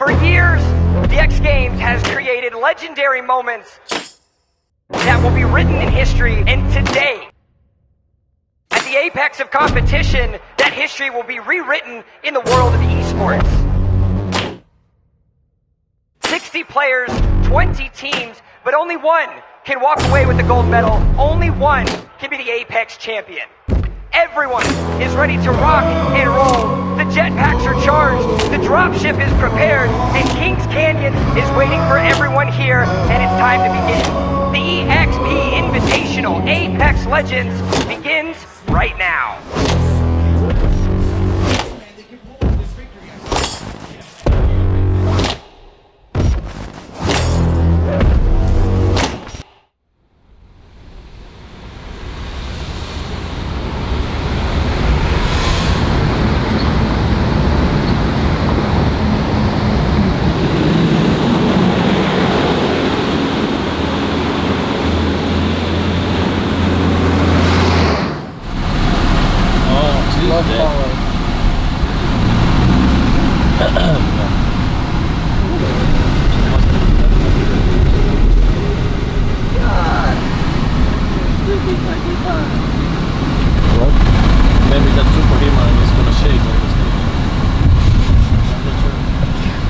For years, the X Games has created legendary moments that will be written in history, and today, at the apex of competition, that history will be rewritten in the world of esports. 60 players, 20 teams, but only one can walk away with the gold medal. Only one can be the Apex champion. Everyone is ready to rock and roll. The jetpacks are charged, the dropship is prepared, and Kings Canyon is waiting for everyone here, and it's time to begin. The EXP Invitational Apex Legends begins right now.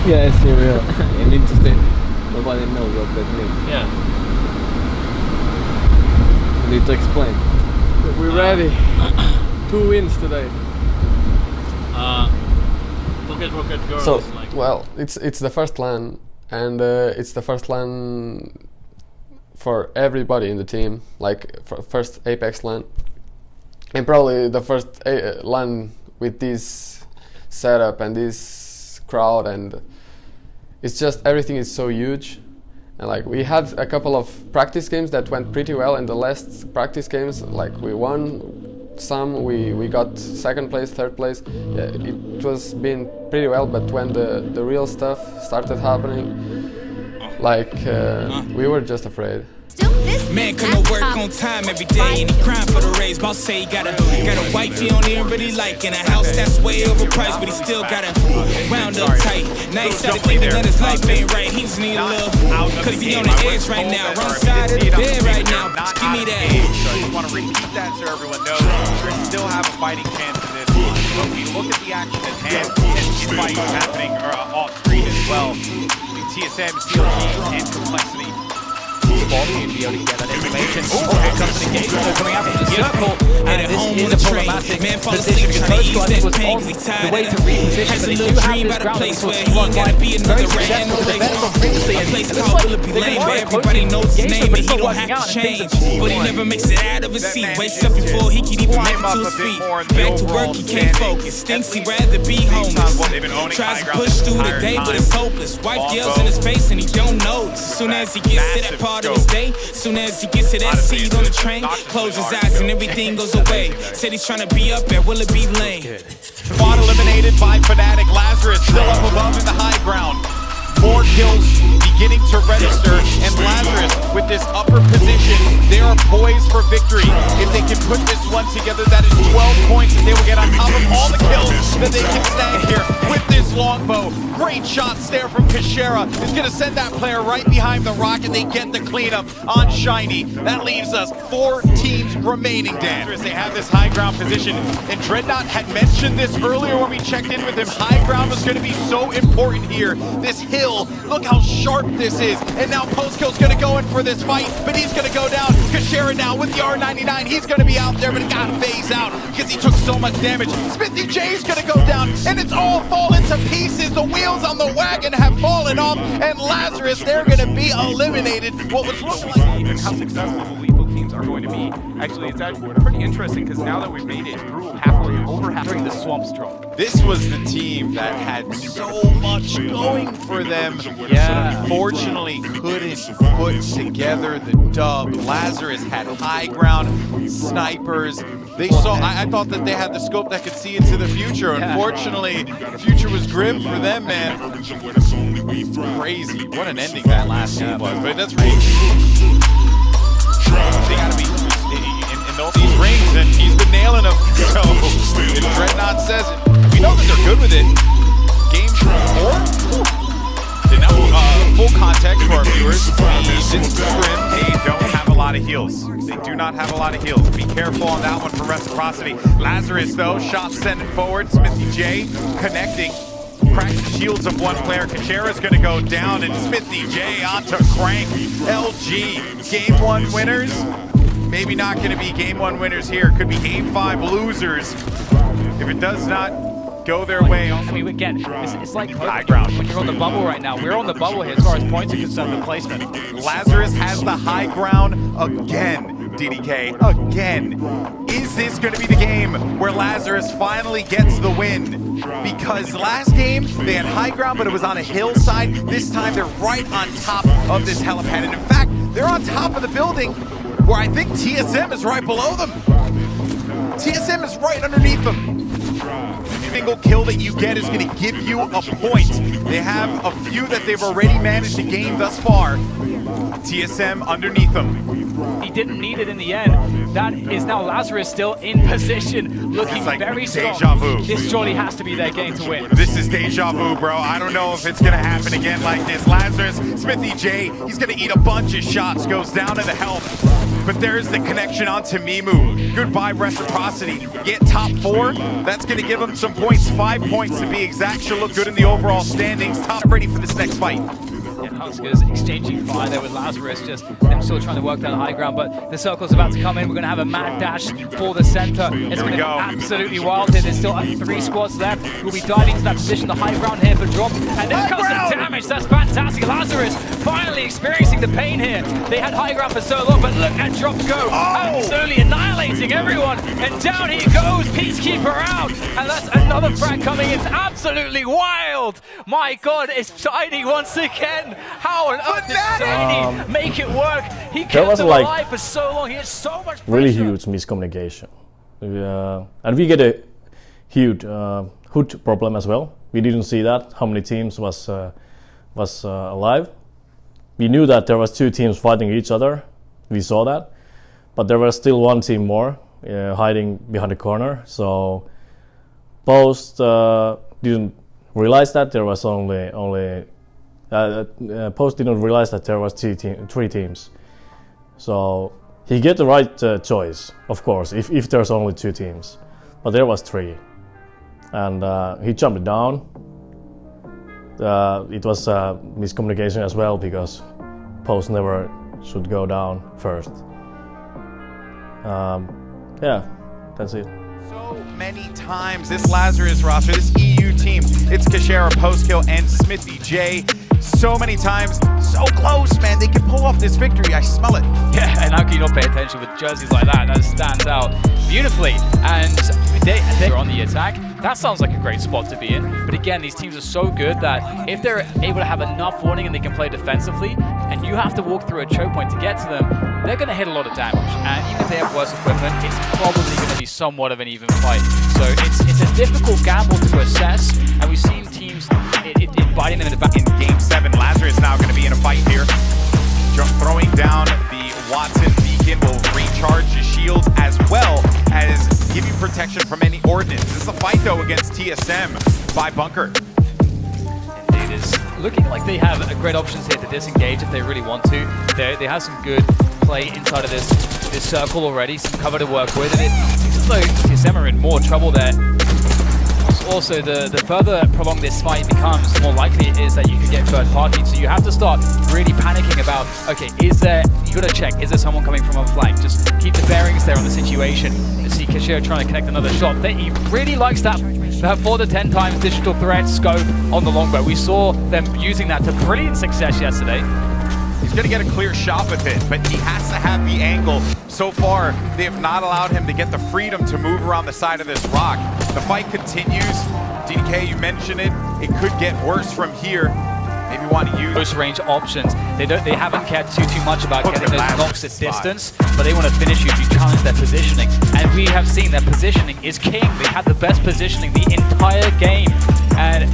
Yeah, it's real. You need to stay. Nobody knows what that means. Yeah. You need to explain. We're ready. 2 wins today. Look at girls. So, like, well, it's the first LAN, and it's the first LAN for everybody in the team. Like first Apex LAN, and probably the first LAN with this setup and this crowd, and it's just everything is so huge. And like we had a couple of practice games that went pretty well, and the last practice games, like we won some, we got second place, third place. It was been pretty well, but when the real stuff started happening, like we were just afraid. Man couldn't work on time every day, and he crying for the raise. Boss say he got a wife he don't even really like, in a house that's way overpriced, but he still got a round up tight. Now he started thinking that his life ain't right. He just need a little, cause he on the edge right now, wrong side of the bed right now. Give me that. So I just want to repeat that so everyone knows we still have a fighting chance in this. But we look at the action at hand, and fights happening off screen as well. TSM, CLG, and Complexity. Ball to be able to get that information. Here comes an engagement coming out from the circle, and this is a problematic position because Scott was on the way to reposition, but they do have this ground that was very successful for the Venom previously, and place it's called like Philip they've Lane, been where very close everybody to knows his the name, game, but he still don't working have out to and things change. are But he never makes it out of his seat. Wakes up before he can even make it to his feet. Back to work, he can't focus. Thinks he'd rather be homeless. Tries to push through the day, but it's hopeless. Wife yells in his face and he don't notice. Soon as he gets to that part of his day, soon as he gets to that seat on the train, close his eyes and everything goes away. Said he's trying to be up there, will it be lame? Spot eliminated by Fnatic. Lazarus still up above in the high ground. 4 kills beginning to register, and Lazarus with this upper position, they are poised for victory. If they can put this one together, that is 12 points that they will get on top of all the kills that they can snag here with this longbow. Great shots there from Kashera. Is going to send that player right behind the rock, and they get the cleanup on Shiny. That leaves us 4 teams remaining, Dan. They have this high ground position, and Dreadnought had mentioned this earlier when we checked in with him. High ground was going to be so important here. This hill, look how sharp this is. And now Postkill's going to go in for this fight, but he's going to go down. Kashera now with the R99. He's going to be out there, but he got phased out because he took so much damage. Smithy J's going to go down, and it's all falling to pieces. The wheels on the wagon have fallen off, and Lazarus, they're going to be eliminated. What was looking like... And how successful lethal teams are going to be. Actually, it's actually pretty interesting because now that we've made it through over half during the swamp stroke. This was the team that had so much going for them. Yeah. Unfortunately, couldn't put together the dub. Lazarus had high ground, snipers. They saw, I thought that they had the scope that could see into the future. Unfortunately, the future was grim for them, man. Crazy. What an ending that last game was. But that's right. They gotta be in all these rings, and he's been nailing them. So, if Dreadnought says it, we know that they're good with it. Game 4? context for our viewers, this scrim, they don't have a lot of heals. They do not have a lot of heals. Be careful on that one for reciprocity. Lazarus, though, shot sending forward. Smithy J connecting. Cracks the shields of one player. Kachera's going to go down, and Smithy J onto Crank. LG, game 1 winners. Maybe not going to be game 1 winners here. Could be game 5 losers. If it does not go their way. I mean, again, it's like high ground. When you're on the bubble right now. We're on the bubble here as far as points are concerned, the placement. Lazarus has the high ground again, DDK, again. Is this going to be the game where Lazarus finally gets the win? Because last game, they had high ground, but it was on a hillside. This time, they're right on top of this helipad. And in fact, they're on top of the building where I think TSM is right below them. TSM is right underneath them. Single kill that you get is going to give you a point. They have a few that they've already managed to gain thus far. TSM underneath them. He didn't need it in the end. That is now Lazarus still in position, looking like very strong. deja vu. This surely has to be their game to win. This is deja vu, bro. I don't know if it's going to happen again like this. Lazarus, Smithy J, he's going to eat a bunch of shots, goes down to the health. But there's the connection on Tamimu. Goodbye, reciprocity. Get top 4. That's going to give him some points. 5 points to be exact. Should look good in the overall standings. Top ready for this next fight. Yeah, Huskers exchanging fire there with Lazarus, just them still trying to work that high ground, but the circle's about to come in. We're going to have a mad dash for the center. It's going to be absolutely wild here. There's still 3 squads left. We'll be diving into that position, the high ground here for drop, and there comes the damage. That's fantastic. Lazarus finally experiencing the pain here. They had high ground for so long, but look at drops go. Absolutely annihilating everyone, and down he goes. Peacekeeper out, and that's another frag coming. It's absolutely wild. My God, it's Shiny once again. How on earth did Shiny make it work? He kept them alive for so long. He had so much pressure. Really huge miscommunication. And we get a huge HUD problem as well. We didn't see that, how many teams was alive. We knew that there was 2 teams fighting each other. We saw that. But there was still 1 team more hiding behind the corner. So Post didn't realize that there was Post didn't realize that there was 3 teams. So he get the right choice, of course, if there's only 2 teams. But there was 3. And he jumped down. It was miscommunication as well, because Post never should go down first. Yeah, that's it. So many times this Lazarus roster, this EU team, it's Kachera, Postkill, and Smithy J. So many times, so close, man. They can pull off this victory. I smell it. Yeah, and how can you not pay attention with jerseys like that? That stands out beautifully. And they're on the attack. That sounds like a great spot to be in. But again, these teams are so good that if they're able to have enough warning and they can play defensively, and you have to walk through a choke point to get to them, they're going to hit a lot of damage. And even if they have worse equipment, it's probably going to be somewhat of an even fight. So it's a difficult gamble to assess, and we've seen teams biting them in the back. In Game 7, Lazarus now going to be in a fight here. Throwing down the Watson beacon will recharge his shield as well as give you protection from any ordnance. This is a fight, though, against TSM by Bunker. Indeed, it's looking like they have great options here to disengage if they really want to. They have some good play inside of this circle already, some cover to work with, and it seems as though TSM are in more trouble there. Also, the further prolonged this fight becomes, the more likely it is that you could get third party. So you have to start really panicking about, okay, you gotta check, is there someone coming from on flank? Just keep the bearings there on the situation. You see Kachera trying to connect another shot. He really likes that 4 to 10 times digital threat scope on the longbow. We saw them using that to brilliant success yesterday. He's going to get a clear shot with it, but he has to have the angle. So far, they have not allowed him to get the freedom to move around the side of this rock. The fight continues. DK, you mentioned it. It could get worse from here. Maybe want to use close range options. They haven't cared too much about getting those knocks at distance, but they want to finish you if you challenge their positioning. And we have seen their positioning is king. They had the best positioning the entire game. And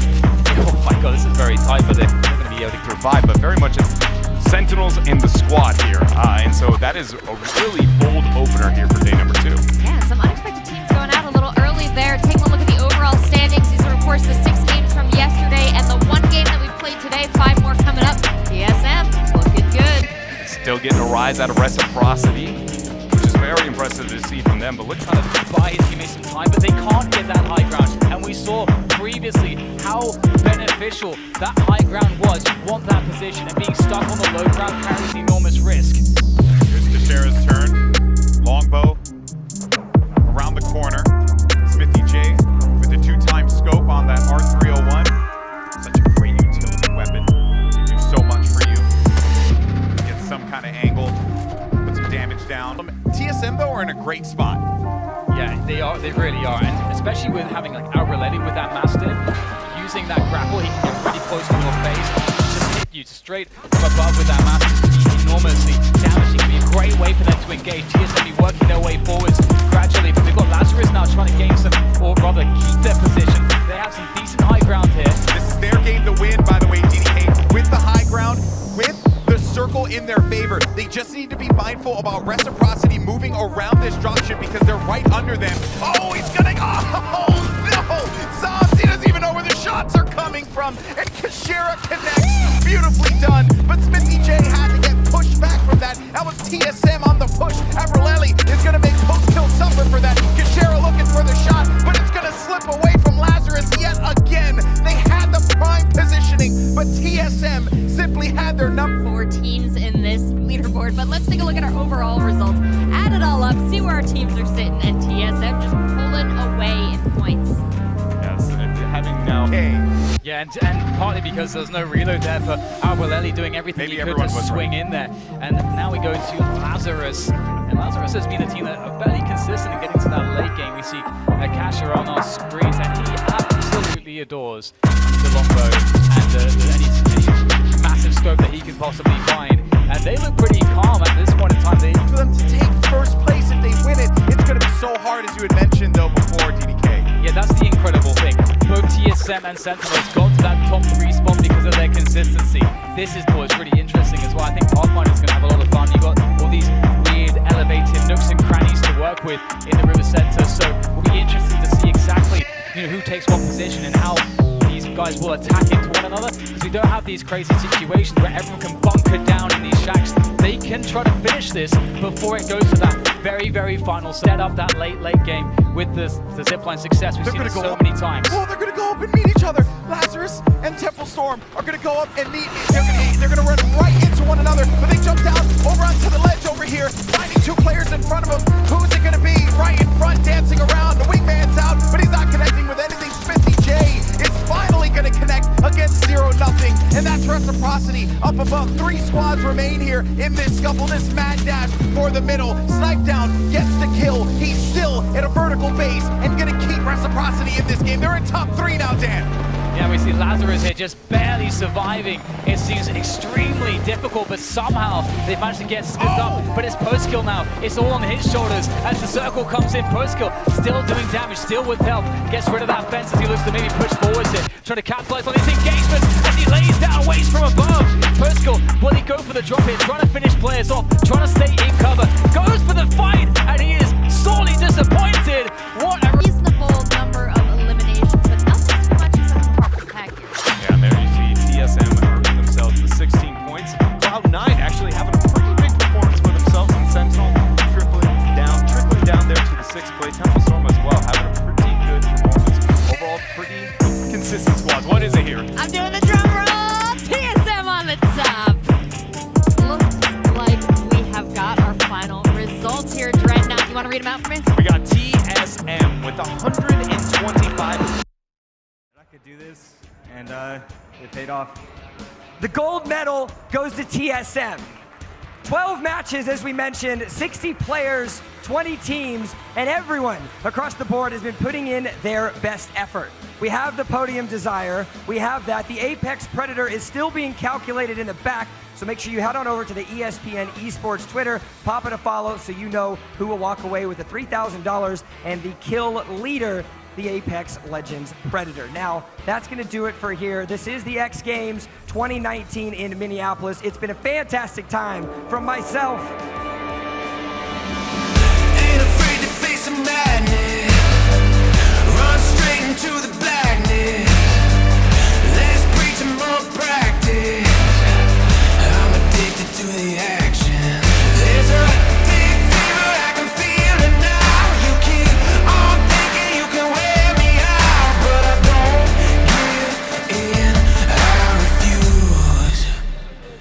oh my God, this is very tight, but they're going to be able to survive, but very much it's Sentinels in the squad here, and so that is a really bold opener here for day number 2. Yeah, some unexpected teams going out a little early there. Taking a look at the overall standings. These are, of course, the 6 games from yesterday and the 1 game that we played today. 5 more coming up. TSM getting a rise out of Reciprocity, which is very impressive to see from them. But look kind of buy his teammates some time, but they can't get that high ground. And we saw previously how beneficial that high ground was. You want that position, and being stuck on the low ground carries enormous risk. Here's Kashera's turn. Longbow around the corner. Smithy J with the 2-time scope on that R301. Such a great utility weapon. Can do so much for you. Get some kind of angle, put some damage down. TSM though are in a great spot. Yeah, they are. They really are, and especially with having like Aureleli with that Mastiff, using that grapple, he can get pretty close to your face, just hit you straight from above with that Mastiff. Enormously damaging. It'd be a great way for them to engage. TSM be working their way forwards gradually, but we've got Lazarus now trying to gain some, or rather keep their position. They have some decent high ground here. This is their game to win, by the way, DDK, with the high ground, with the circle in their favor. They just need to be mindful about Reciprocity moving around this dropship because they're right under them. Oh, he's gonna, oh no! Zobs, he doesn't even know where the shots are coming from, and Kashera connects, beautifully done, but Smithy J had to get pushed back from that. That was TSM on the push. Avreleli is gonna make post-kill suffer for that. Kashera looking for the shot, but it's gonna slip away from Lazarus yet again. They had the prime positioning, but TSM simply had their number. 4 teams in this leaderboard, but let's take a look at our overall results. Add it all up, see where our teams are sitting, and TSM just pulling away in points. yes, having now. Yeah, and partly because there's no reload there for Aureleli doing everything he could to swing in there. And now we go to Lazarus. And Lazarus has been a team that are fairly consistent in getting to that late game. We see Akasha on our screens, and he absolutely adores the longbow and any massive scope that he can possibly find. And they look pretty calm at this point in time. For them to take first place if they win it, it's going to be so hard, as you had mentioned though before, DDK. Yeah, that's the incredible thing. Both TSM and Sentinels got to that top 3 spot because of their consistency. This is what's really interesting as well. I think Pathfinder's going to have a lot of fun. You've got all these weird elevated nooks and crannies to work with in the River Center, so it will be interesting to see exactly who takes what position and how these guys will attack into one another, because we don't have these crazy situations where everyone can bunker down in these shacks. They can try to finish this before it goes to that very, very final set up that late game with the zipline success we've seen it so many times. Oh, they're gonna go up and meet each other. Lazarus and Temple Storm are gonna go up and meet. They're gonna run right into one another, but they jump down over onto the ledge over here, finding 2 players in front of them. Who's it gonna be? Right in front, dancing around. The wingman's out, but he's not connecting with anything. Smithy J is finally gonna connect against 0-0, and that's Reciprocity up above. 3 squads remain here in this scuffle, this mad dash for the middle. Snipe down, gets the kill. He's still at a vertical base and gonna keep Reciprocity in this game. They're in top 3 now, Dan. Yeah, we see Lazarus here just barely surviving. It seems extremely difficult, but somehow they've managed to get snipped up. But it's post-kill now. It's all on his shoulders as the circle comes in. Post-kill still doing damage, still with health. Gets rid of that fence as he looks to maybe push forwards here. Trying to capitalize on his engagement as he lays down waste from above. Post-kill, will he go for the drop here? Trying to finish players off, trying to stay in cover. Goes for the fight, and he is sorely disappointed. What a Reasonable number of eliminations, but nothing too much is a proper pack here. Yeah, and there you see TSM earning themselves the 16 points. Cloud9 actually having a pretty big performance for themselves, and Sentinel trickling down there to the 6th place. Temple Storm as well having a pretty good performance. Overall, pretty consistent squads. What is it here? I'm doing the drum roll. TSM on the top. Looks like we have got our final results here. Dreadnought, you want to read them out for me? We got TSM with 125. I could do this, and it paid off. The gold medal goes to TSM. 12 matches, as we mentioned, 60 players, 20 teams, and everyone across the board has been putting in their best effort. We have the podium desire, we have that. The Apex Predator is still being calculated in the back, so make sure you head on over to the ESPN Esports Twitter, pop it a follow so you know who will walk away with the $3,000 and the kill leader, the Apex Legends Predator. Now, that's going to do it for here. This is the X Games 2019 in Minneapolis. It's been a fantastic time from myself,